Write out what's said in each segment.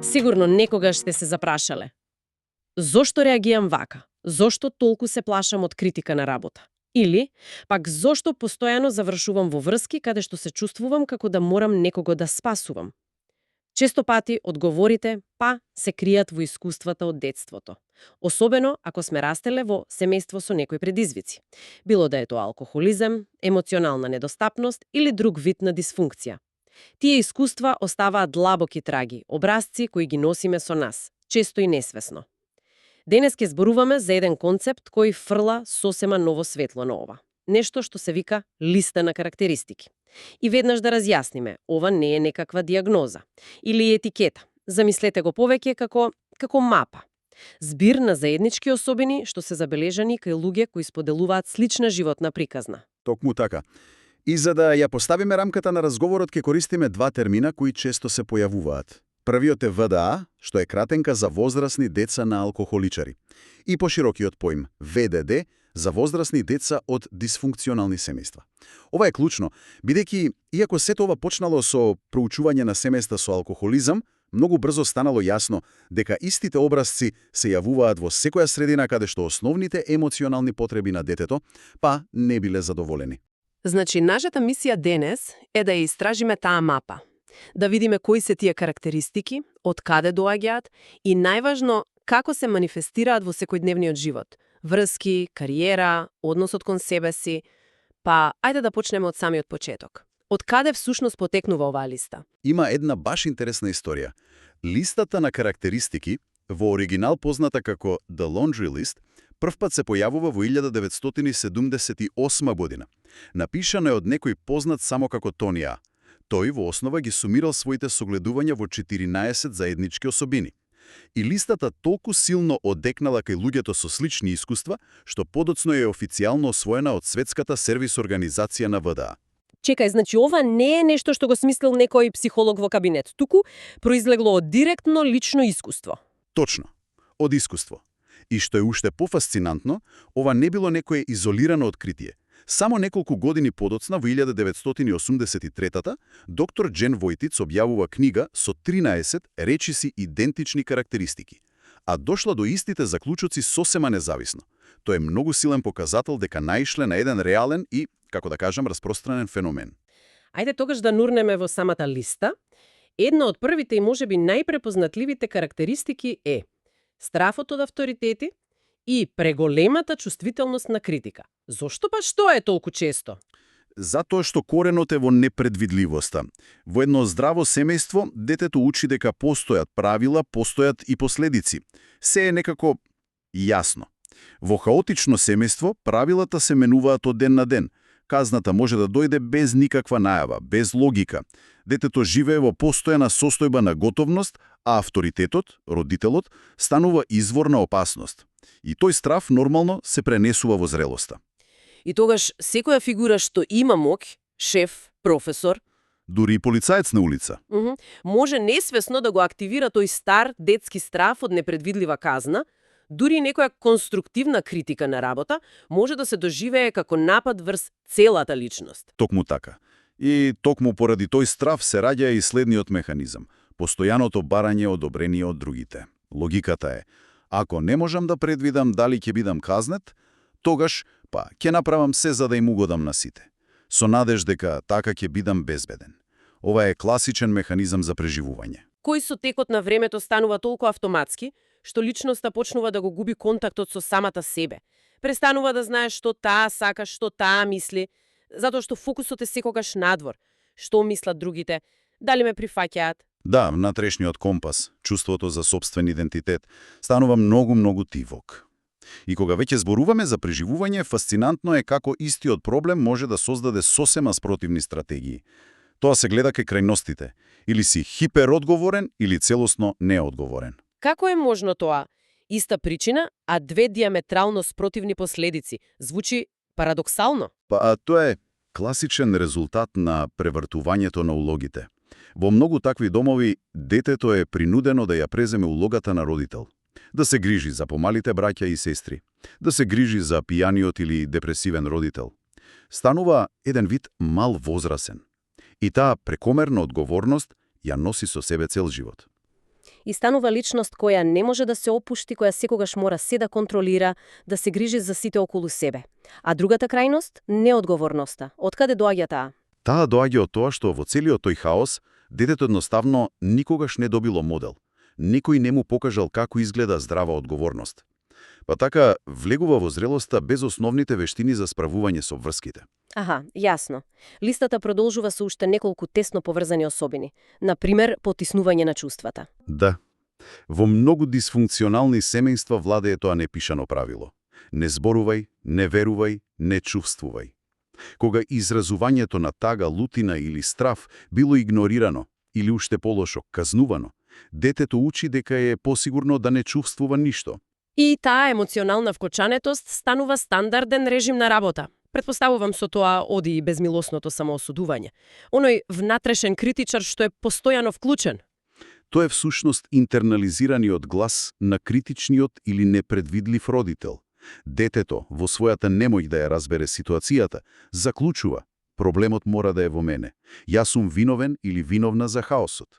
Сигурно некогаш сте се запрашале. Зошто реагирам вака? Зошто толку се плашам од критика на работа? Или, пак, зошто постојано завршувам во врски каде што се чувствувам како да морам некого да спасувам? Често пати одговорите, се кријат во искуствата од детството. Особено ако сме растеле во семејство со некои предизвици. Било да е тоа алкохолизам, емоционална недостапност или друг вид на дисфункција. Тие искуства оставаат длабоки траги, образци кои ги носиме со нас, често и несвесно. Денес ќе зборуваме за еден концепт кој фрла сосема ново светло на ова. Нешто што се вика листа на карактеристики. И веднаш да разјасниме, ова не е некаква диагноза или етикета. Замислете го повеќе како мапа. Збир на заеднички особини што се забележани кај луѓе кои споделуваат слична животна приказна. Токму така. И за да ја поставиме рамката на разговорот, ќе користиме два термина кои често се појавуваат. Првиот е ВДА, што е кратенка за возрастни деца на алкохоличари. И поширокиот поим ВДД, за возрастни деца од дисфункционални семејства. Ова е клучно, бидејќи, иако сето ова почнало со проучување на семејства со алкохолизам, многу брзо станало јасно дека истите образци се јавуваат во секоја средина каде што основните емоционални потреби на детето не биле задоволени. Значи, нашата мисија денес е да ја истражиме таа мапа. Да видиме кои се тие карактеристики, од каде доаѓаат и најважно како се манифестираат во секојдневниот живот. Врски, кариера, односот кон себе си. Ајде да почнеме од самиот почеток. Од каде всушност потекнува оваа листа? Има една баш интересна историја. Листата на карактеристики, во оригинал позната како The Laundry List, првпат се појавува во 1978 година. Напишана е од некој познат само како Тони А. Тој во основа ги сумирал своите согледувања во 14 заеднички особини. И листата толку силно одекнала кај луѓето со слични искуства, што подоцно е официјално освоена од Светската сервис организација на ВДА. Чекај, значи ова не е нешто што го смислил некој психолог во кабинет, туку произлегло од директно лично искуство. Точно, од искуство. И што е уште пофасцинантно, ова не било некое изолирано откритие. Само неколку години подоцна, во 1983-та, доктор Джен Војтиц објавува книга со 13 речиси идентични карактеристики, а дошла до истите заклучоци сосема независно. Тоа е многу силен показател дека наишле на еден реален и, како да кажам, распространен феномен. Ајде тогаш да нурнеме во самата листа. Една од првите и можеби најпрепознатливите карактеристики е страфот од авторитети и преголемата чувствителност на критика. Зошто што е толку често? Затоа што коренот е во непредвидливоста. Во едно здраво семејство, детето учи дека постојат правила, постојат и последици. Се е некако јасно. Во хаотично семејство, правилата се менуваат од ден на ден. Казната може да дојде без никаква најава, без логика. Детето живее во постојана состојба на готовност, а авторитетот, родителот, станува извор на опасност. И тој страв нормално се пренесува во зрелоста. И тогаш секоја фигура што има моќ, шеф, професор, дури и полицаец на улица, може несвесно да го активира тој стар детски страв од непредвидлива казна. Дури некоја конструктивна критика на работа може да се доживее како напад врз целата личност. Токму така. И токму поради тој страв се раѓа и следниот механизам – постојаното барање одобрение од другите. Логиката е, ако не можам да предвидам дали ќе бидам казнет, тогаш, ќе направам се за да им угодам на сите. Со надеж дека така ќе бидам безбеден. Ова е класичен механизам за преживување. Кој со текот на времето станува толку автоматски, што личноста почнува да го губи контактот со самата себе. Престанува да знае што таа сака, што таа мисли, затоа што фокусот е секогаш надвор. Што мислат другите, дали ме прифаќаат? Да, внатрешниот компас, чувството за сопствен идентитет, станува многу тивок. И кога веќе зборуваме за преживување, фасцинантно е како истиот проблем може да создаде сосема спротивни стратегии. Тоа се гледа кај крајностите. Или си хиперодговорен, или целосно неодговорен. Како е можно тоа? Иста причина, а две диаметрално спротивни последици. Звучи парадоксално. Тоа е класичен резултат на превртувањето на улогите. Во многу такви домови, детето е принудено да ја преземе улогата на родител. Да се грижи за помалите браќа и сестри. Да се грижи за пијаниот или депресивен родител. Станува еден вид мал возрасен. И таа прекомерна одговорност ја носи со себе цел живот. И станува личност која не може да се опушти, која секогаш мора се да контролира, да се грижи за сите околу себе. А другата крајност – неодговорноста. Откаде доаѓа таа? Таа доаѓа од тоа што во целиот тој хаос, детето едноставно никогаш не добило модел. Некој не му покажал како изгледа здрава одговорност. Па така влегува во зрелоста без основните вештини за справување со врските. Аха, јасно. Листата продолжува со уште неколку тесно поврзани особини. Например, потиснување на чувствата. Да. Во многу дисфункционални семејства владее тоа непишано правило. Не зборувај, не верувај, не чувствувај. Кога изразувањето на тага, лутина или страв било игнорирано или уште полошо казнувано, детето учи дека е посигурно да не чувствува ништо. И таа емоционална вклучанетост станува стандарден режим на работа. Предпоставувам со тоа оди и безмилосното самоосудување. Оној внатрешен критичар што е постојано вклучен. Тоа е всушност интернализираниот глас на критичниот или непредвидлив родител. Детето, во својата немој да ја разбере ситуацијата, заклучува: проблемот мора да е во мене. Јас сум виновен или виновна за хаосот.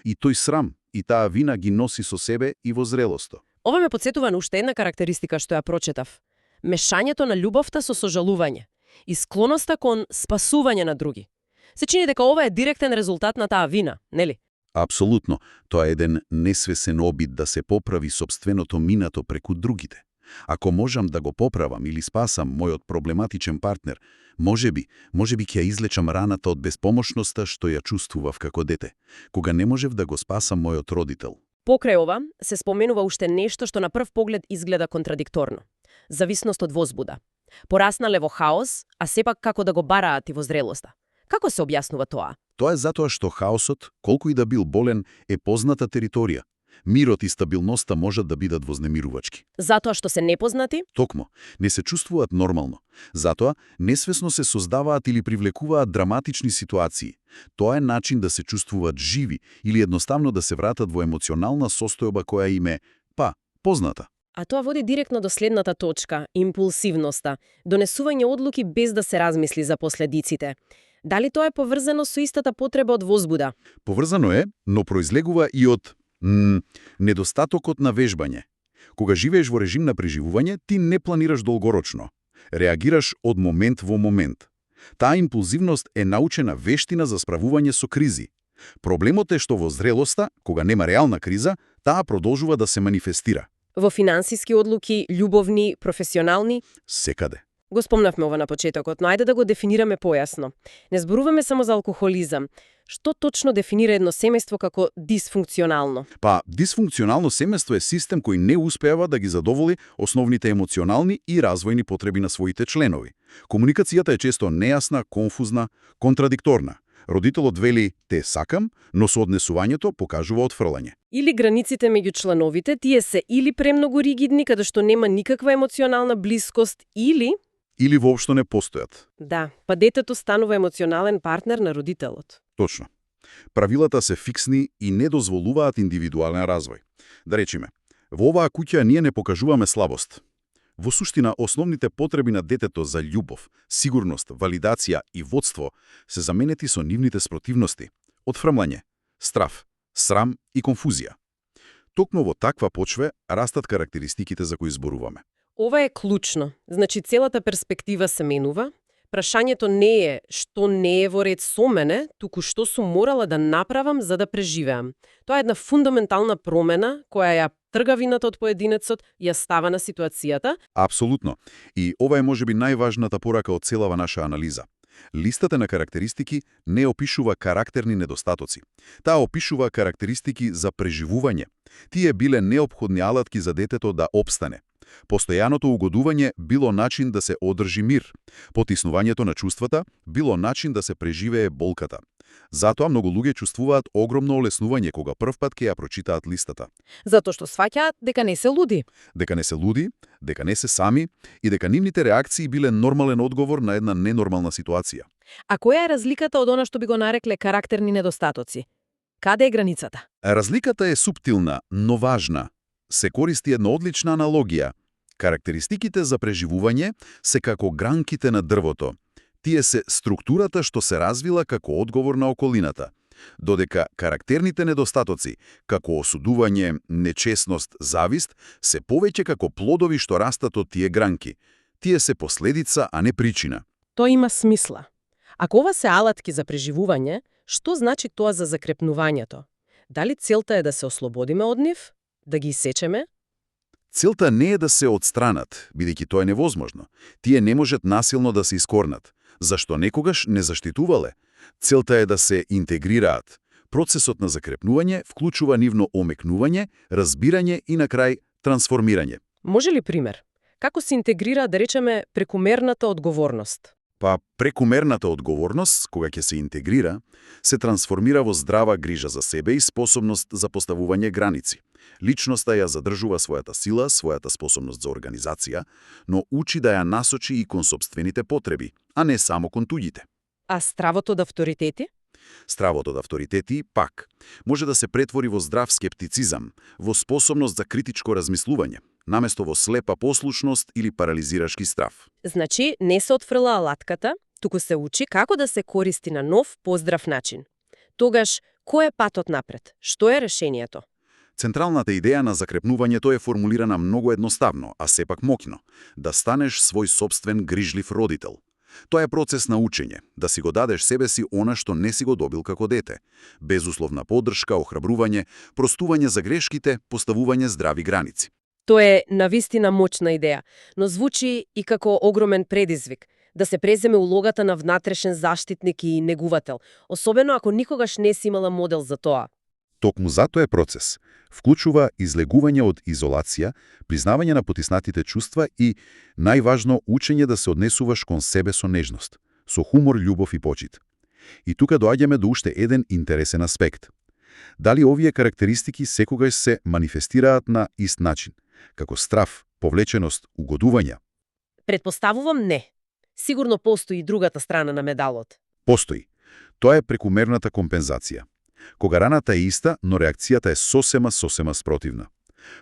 И тој срам и таа вина ги носи со себе и во зрелоста. Ова ме потсетува на уште една карактеристика што ја прочетав. Мешањето на љубовта со сожалување и склоноста кон спасување на други. Се чини дека ова е директен резултат на таа вина, нели? Апсолутно, тоа е еден несвесен обид да се поправи собственото минато преку другите. Ако можам да го поправам или спасам мојот проблематичен партнер, можеби ќе ја излечам раната од безпомошноста што ја чувствував како дете, кога не можев да го спасам мојот родител. Покрај ова се споменува уште нешто што на прв поглед изгледа контрадикторно. Зависност од возбуда. Пораснале во хаос, а сепак како да го бараат и во зрелоста. Како се објаснува тоа? Тоа е затоа што хаосот, колку и да бил болен, е позната територија. Мирот и стабилноста можат да бидат вознемирувачки. Затоа што се непознати? Токмо, не се чувствуваат нормално. Затоа несвесно се создаваат или привлекуваат драматични ситуации. Тоа е начин да се чувствуваат живи или едноставно да се вратат во емоционална состојба која им е, позната. А тоа води директно до следната точка – импулсивноста, донесување одлуки без да се размисли за последиците. Дали тоа е поврзано со истата потреба од возбуда? Поврзано е, но произлегува и од недостатокот на вежбање. Кога живееш во режим на преживување, ти не планираш долгорочно. Реагираш од момент во момент. Таа импулзивност е научена вештина за справување со кризи. Проблемот е што во зрелоста, кога нема реална криза, таа продолжува да се манифестира. Во финансиски одлуки, љубовни, професионални? Секаде. Го спомнавме ова на почетокот, но ајде да го дефинираме појасно. Не зборуваме само за алкохолизам. Што точно дефинира едно семејство како дисфункционално? Дисфункционално семејство е систем кој не успеава да ги задоволи основните емоционални и развојни потреби на своите членови. Комуникацијата е често нејасна, конфузна, контрадикторна. Родителот вели «те сакам», но со однесувањето покажува отфрлање. Или границите меѓу членовите, тие се или премногу ригидни, каде што нема никаква емоционална блискост, или воопшто не постојат. Да, па детето станува емоционален партнер на родителот. Точно. Правилата се фиксни и не дозволуваат индивидуален развој. Да речеме, во оваа куќа ние не покажуваме слабост. Во суштина, основните потреби на детето за љубов, сигурност, валидација и водство се заменети со нивните спротивности, отфрмлање, страв, срам и конфузија. Токму во таква почве растат карактеристиките за кои зборуваме. Ова е клучно. Значи, целата перспектива се менува. Прашањето не е што не е во ред со мене, туку што сум морала да направам за да преживеам. Тоа е една фундаментална промена која ја тргавината од поединецот ја става на ситуацијата. Апсолутно. И ова е можеби најважната порака од целава наша анализа. Листата на карактеристики не опишува карактерни недостатоци. Таа опишува карактеристики за преживување. Тие биле неопходни алатки за детето да опстане. Постојаното угодување било начин да се одржи мир. Потиснувањето на чувствата било начин да се преживее болката. Затоа многу луѓе чувствуваат огромно олеснување кога првпат ќе ја прочитаат листата. Затоа што сваќаат дека не се луди. Дека не се луди, дека не се сами и дека нивните реакции биле нормален одговор на една ненормална ситуација. А која е разликата од она што би го нарекле карактерни недостатоци? Каде е границата? Разликата е суптилна, но важна. Се користи една одлична аналогија. Карактеристиките за преживување се како гранките на дрвото. Тие се структурата што се развила како одговор на околината, додека карактерните недостатоци, како осудување, нечесност, завист, се повеќе како плодови што растат од тие гранки. Тие се последица, а не причина. Тоа има смисла. Ако ова се алатки за преживување, што значи тоа за закрепнувањето? Дали целта е да се ослободиме од нив? Да ги исечеме? Целта не е да се отстранат, бидејќи тоа е невозможно. Тие не можат насилно да се искорнат. Зашто некогаш не заштитувале? Целта е да се интегрираат. Процесот на закрепнување вклучува нивно омекнување, разбирање и на крај трансформирање. Може ли пример? Како се интегрира, да речеме, прекумерната одговорност? Па прекумерната одговорност, кога ќе се интегрира, се трансформира во здрава грижа за себе и способност за поставување граници. Личноста ја задржува својата сила, својата способност за организација, но учи да ја насочи и кон сопствените потреби, а не само кон туѓите. А стравото од авторитети? Стравото од авторитети, пак, може да се претвори во здрав скептицизам, во способност за критичко размислување, наместо во слепа послушност или парализирашки страв. Значи, не се отфрла алатката, туку се учи како да се користи на нов, поздрав начин. Тогаш, кој е патот напред? Што е решението? Централната идеја на закрепнувањето е формулирана многу едноставно, а сепак моќно – да станеш свој собствен грижлив родител. Тоа е процес на учење, да си го дадеш себе си она што не си го добил како дете. Безусловна поддршка, охрабрување, простување за грешките, поставување здрави граници. Тоа е навистина моćна идеја, но звучи и како огромен предизвик да се преземе улогата на внатрешен заштитник и негувател, особено ако никогаш не си имала модел за тоа. Токму затоа е процес. Вклучува излегување од изолација, признавање на потиснатите чувства и, најважно, учење да се однесуваш кон себе со нежност, со хумор, љубов и почит. И тука доаѓаме до уште еден интересен аспект. Дали овие карактеристики секогаш се манифестираат на ист начин, како страв, повлеченост, угодување? Предпоставувам не. Сигурно постои и другата страна на медалот. Постои. Тоа е прекумерната компензација. Кога раната е иста, но реакцијата е сосема спротивна.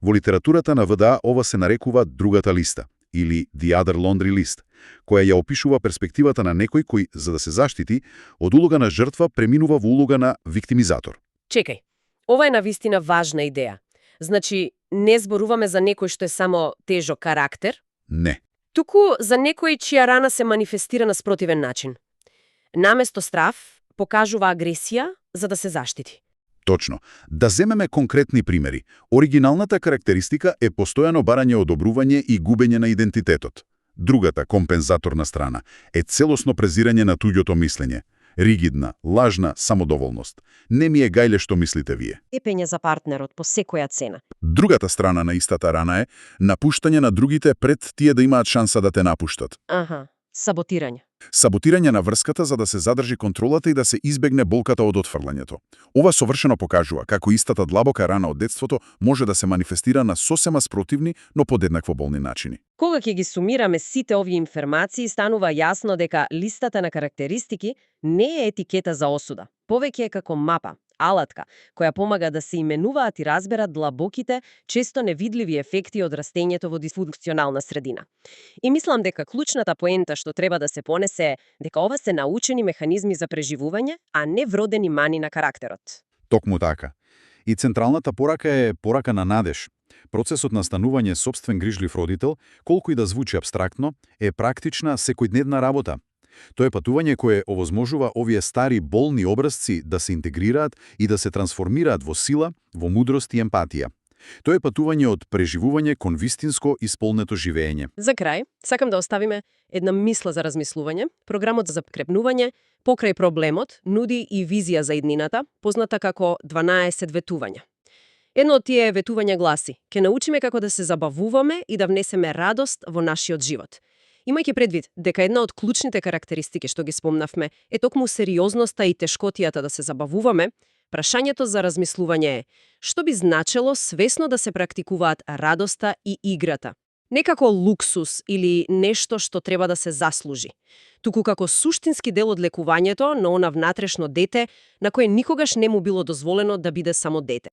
Во литературата на ВДА ова се нарекува другата листа, или The Other Laundry List, која ја опишува перспективата на некој кој, за да се заштити, од улога на жртва преминува во улога на виктимизатор. Чекај, ова е навистина важна идеја. Значи, не зборуваме за некој што е само тежок карактер? Не. Туку за некој чија рана се манифестира на спротивен начин. Наместо страв, покажува агресија за да се заштити. Точно. Да земеме конкретни примери. Оригиналната карактеристика е постојано барање одобрување и губење на идентитетот. Другата, компензаторна страна, е целосно презирање на туѓото мислење. Ригидна, лажна самодоволност. Не ми е гајле што мислите вие. Епење за партнерот по секоја цена. Другата страна на истата рана е напуштање на другите пред тие да имаат шанса да те напуштат. Саботирање. Саботирање на врската за да се задржи контролата и да се избегне болката од отфрлањето. Ова совршено покажува како истата длабока рана од детството може да се манифестира на сосема спротивни, но подеднакво болни начини. Кога ќе ги сумираме сите овие информации, станува јасно дека листата на карактеристики не е етикета за осуда. Повеќе е како мапа, алатка, која помага да се именуваат и разберат длабоките, често невидливи ефекти од растењето во дисфункционална средина. И мислам дека клучната поента што треба да се понесе е дека ова се научени механизми за преживување, а не вродени мани на карактерот. Токму така. И централната порака е порака на надеж. Процесот на станување собствен грижлив родител, колку и да звучи абстрактно, е практична секојдневна работа. Тоа е патување кое овозможува овие стари болни образци да се интегрираат и да се трансформираат во сила, во мудрост и емпатија. Тоа е патување од преживување кон вистинско исполнето живење. За крај, сакам да оставиме една мисла за размислување. Програмот за закрепнување покрај проблемот нуди и визија за иднината, позната како 12 ветувања. Едно од тие ветувања гласи: ќе научиме како да се забавуваме и да внесеме радост во нашиот живот. Имајќи предвид дека една од клучните карактеристики што ги спомнавме е токму сериозноста и тешкотијата да се забавуваме, прашањето за размислување е: што би значело свесно да се практикуваат радоста и играта? Не како луксус или нешто што треба да се заслужи, туку како суштински дел од лекувањето на она внатрешно дете на кое никогаш не му било дозволено да биде само дете.